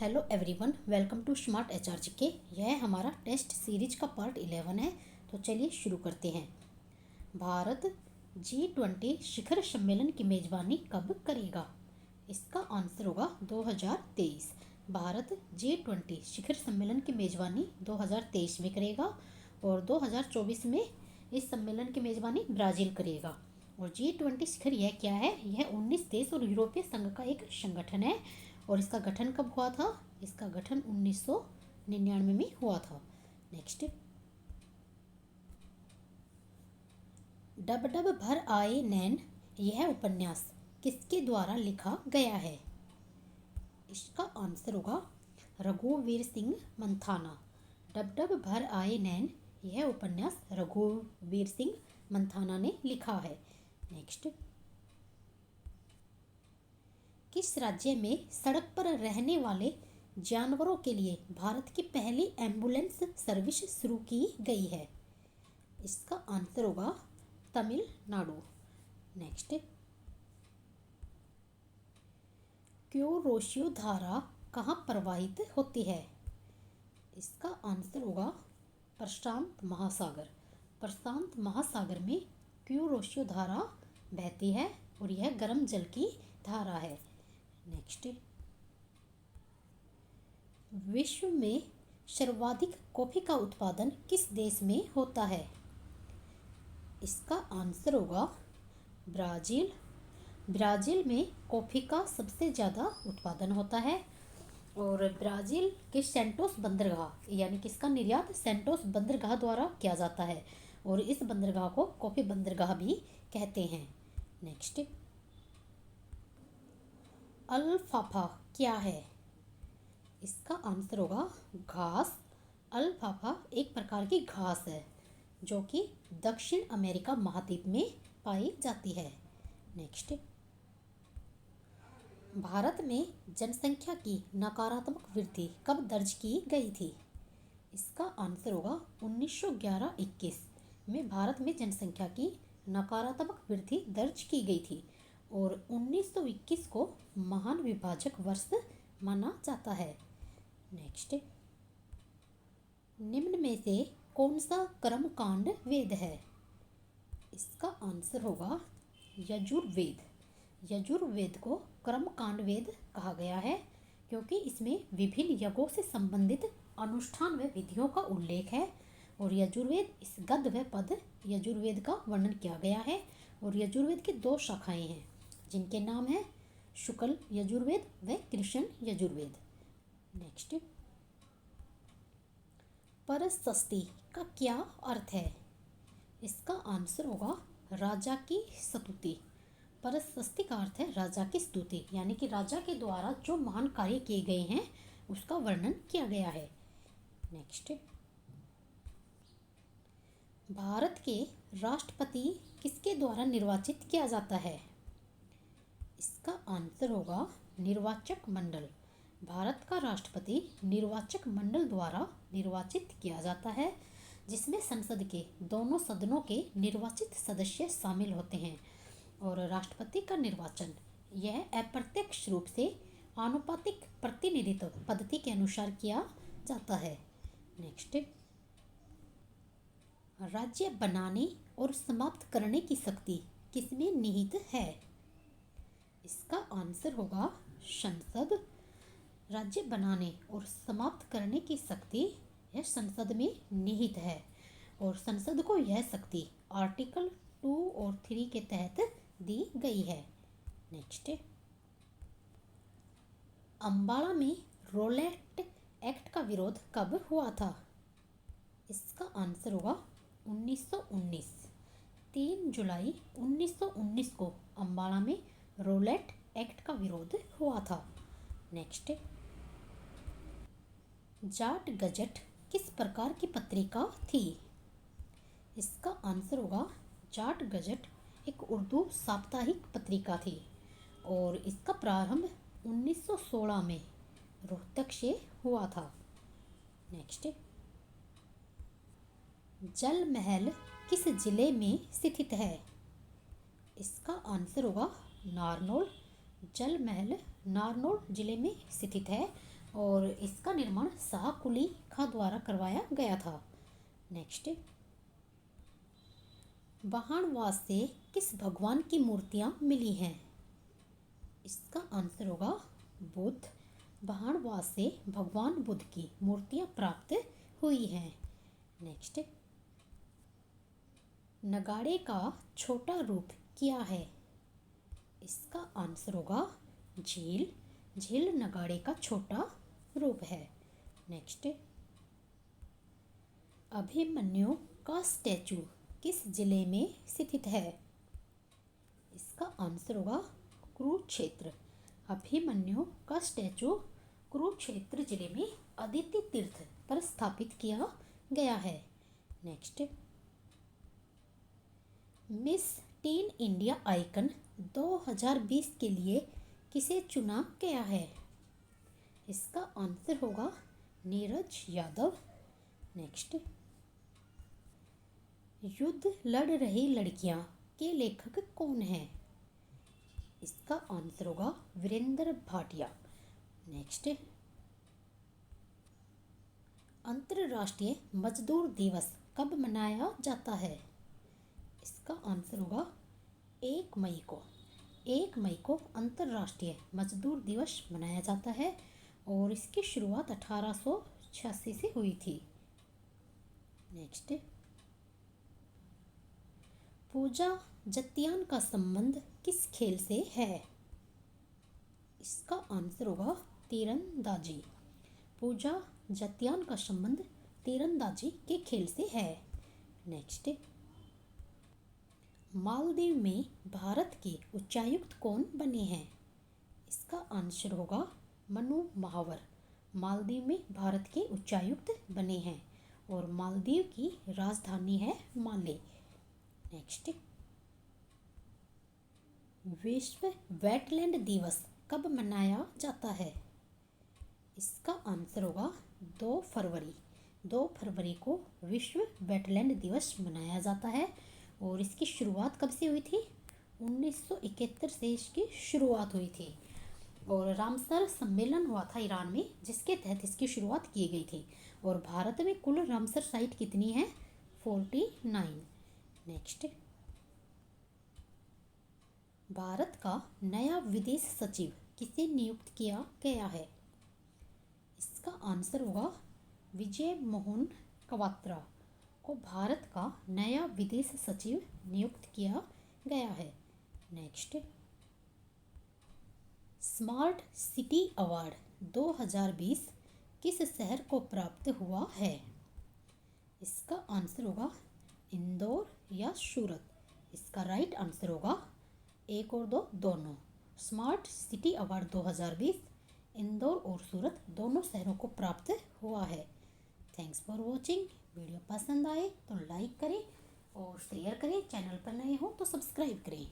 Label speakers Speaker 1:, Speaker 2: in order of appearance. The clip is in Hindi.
Speaker 1: Hello everyone, welcome to smart HRGK. यह हमारा टेस्ट सीरीज का पार्ट 11 है। तो चलिए शुरू करते हैं। भारत G20 शिखर सम्मेलन की मेज़बानी कब करेगा? इसका आंसर होगा 2023। भारत G20 शिखर सम्मेलन की मेज़बानी 2023 में करेगा और 2024 में इस सम्मेलन की मेज़बानी ब्राज़ील करेगा। और G20 शिखर यह क्या है? यह 19 देश और यूरोपीय संघ का एक संगठन है। और इसका गठन कब हुआ था? इसका गठन 1999 में हुआ था। नेक्स्ट, डब डब भर आए नैन, यह उपन्यास किसके द्वारा लिखा गया है? इसका आंसर होगा रघुवीर सिंह मंथाना। डब डब भर आए नैन, यह उपन्यास रघुवीर सिंह मंथाना ने लिखा है। नेक्स्ट, किस राज्य में सड़क पर रहने वाले जानवरों के लिए भारत की पहली एम्बुलेंस सर्विस शुरू की गई है? इसका आंसर होगा तमिलनाडु। नेक्स्ट, क्यूरोशियो धारा कहाँ प्रवाहित होती है? इसका आंसर होगा प्रशांत महासागर। प्रशांत महासागर में क्यूरोशियो धारा बहती है और यह गर्म जल की धारा है। नेक्स्ट, विश्व में सर्वाधिक कॉफ़ी का उत्पादन किस देश में होता है? इसका आंसर होगा ब्राज़ील। ब्राज़ील में कॉफ़ी का सबसे ज़्यादा उत्पादन होता है और ब्राज़ील के सेंटोस बंदरगाह यानी कि इसका निर्यात सेंटोस बंदरगाह द्वारा किया जाता है और इस बंदरगाह को कॉफ़ी बंदरगाह भी कहते हैं। नेक्स्ट, अल्फाफा क्या है? इसका आंसर होगा घास। अल्फाफा एक प्रकार की घास है जो कि दक्षिण अमेरिका महाद्वीप में पाई जाती है। नेक्स्ट, भारत में जनसंख्या की नकारात्मक वृद्धि कब दर्ज की गई थी? इसका आंसर होगा 1911-21 में भारत में जनसंख्या की नकारात्मक वृद्धि दर्ज की गई थी और 1921 को महान विभाजक वर्ष माना जाता है। नेक्स्ट, निम्न में से कौन सा कर्मकांड वेद है? इसका आंसर होगा यजुर्वेद। यजुर्वेद को कर्मकांड वेद कहा गया है क्योंकि इसमें विभिन्न यज्ञों से संबंधित अनुष्ठान व विधियों का उल्लेख है और यजुर्वेद इस गद्य व पद यजुर्वेद का वर्णन किया गया है। और यजुर्वेद की 2 शाखाएं हैं जिनके नाम हैं शुक्ल यजुर्वेद व कृष्ण यजुर्वेद। नेक्स्ट, परषष्ठी का क्या अर्थ है? इसका आंसर होगा राजा की स्तुति। परषष्ठी का अर्थ है राजा की स्तुति यानी कि राजा के द्वारा जो महान कार्य किए गए हैं उसका वर्णन किया गया है। नेक्स्ट, भारत के राष्ट्रपति किसके द्वारा निर्वाचित किया जाता है? इसका आंसर होगा निर्वाचक मंडल। भारत का राष्ट्रपति निर्वाचक मंडल द्वारा निर्वाचित किया जाता है जिसमें संसद के दोनों सदनों के निर्वाचित सदस्य शामिल होते हैं और राष्ट्रपति का निर्वाचन यह अप्रत्यक्ष रूप से आनुपातिक प्रतिनिधित्व पद्धति के अनुसार किया जाता है। नेक्स्ट, राज्य बनाने और समाप्त करने की शक्ति किसमें निहित है? इसका आंसर होगा संसद। राज्य बनाने और समाप्त करने की शक्ति यह संसद में निहित है और संसद को यह शक्ति आर्टिकल 2 और 3 के तहत दी गई है। नेक्स्ट, अम्बाला में रोलेट एक्ट का विरोध कब हुआ था? इसका आंसर होगा 1919। 3 जुलाई 1919 को अम्बाला में रोलेट एक्ट का विरोध हुआ था। नेक्स्ट, जाट गजट किस प्रकार की पत्रिका थी? इसका आंसर होगा जाट गजट एक उर्दू साप्ताहिक पत्रिका थी और इसका प्रारंभ 1916 में रोहतक से हुआ था। नेक्स्ट, जल महल किस जिले में स्थित है? इसका आंसर होगा नारनौल। जल महल नारनौल जिले में स्थित है और इसका निर्माण शाह कुली खां द्वारा करवाया गया था। नेक्स्ट, बाहणवास से किस भगवान की मूर्तियाँ मिली हैं? इसका आंसर होगा बुद्ध। बाहणवास से भगवान बुद्ध की मूर्तियाँ प्राप्त हुई हैं। नेक्स्ट, नगाड़े का छोटा रूप क्या है? इसका आंसर होगा झील। झील नगाड़े का छोटा रूप है। नेक्स्ट, अभिमन्यु का स्टैचू किस जिले में स्थित है? इसका आंसर होगा कुरुक्षेत्र। अभिमन्यु का स्टैचू कुरुक्षेत्र जिले में अदिति तीर्थ पर स्थापित किया गया है। Next, miss tin India icon 2020 के लिए किसे चुना गया है? इसका आंसर होगा नीरज यादव। नेक्स्ट, युद्ध लड़ रही लड़कियां के लेखक कौन हैं? इसका आंसर होगा वीरेंद्र भाटिया। नेक्स्ट, अंतर्राष्ट्रीय मजदूर दिवस कब मनाया जाता है? इसका आंसर होगा 1 मई को। 1 मई को अंतर्राष्ट्रीय मजदूर दिवस मनाया जाता है और इसकी शुरुआत 1886 से हुई थी। नेक्स्ट, पूजा जतियान का संबंध किस खेल से है? इसका आंसर होगा तीरंदाजी। पूजा जतियान का संबंध तीरंदाजी के खेल से है। नेक्स्ट, मालदीव में भारत के उच्चायुक्त कौन बने हैं? इसका आंसर होगा मनु महावर। मालदीव में भारत के उच्चायुक्त बने हैं और मालदीव की राजधानी है माले। नेक्स्ट, विश्व वेटलैंड दिवस कब मनाया जाता है? इसका आंसर होगा 2 फरवरी। 2 फरवरी को विश्व वेटलैंड दिवस मनाया जाता है और इसकी शुरुआत कब से हुई थी? 1971 से इसकी शुरुआत हुई थी और रामसर सम्मेलन हुआ था ईरान में, जिसके तहत इसकी शुरुआत की गई थी। और भारत में कुल रामसर साइट कितनी है? 49। नेक्स्ट, भारत का नया विदेश सचिव किसे नियुक्त किया गया है? इसका आंसर होगा विजय मोहन क्वात्रा को भारत का नया विदेश सचिव नियुक्त किया गया है। नेक्स्ट, स्मार्ट सिटी अवार्ड 2020 किस शहर को प्राप्त हुआ है? इसका आंसर होगा इंदौर या सूरत। इसका राइट आंसर होगा 1 और 2 दोनों। स्मार्ट सिटी अवार्ड 2020 इंदौर और सूरत दोनों शहरों को प्राप्त हुआ है। Thanks for watching. वीडियो पसंद आए तो लाइक करें और शेयर करें। चैनल पर नए हो तो सब्सक्राइब करें।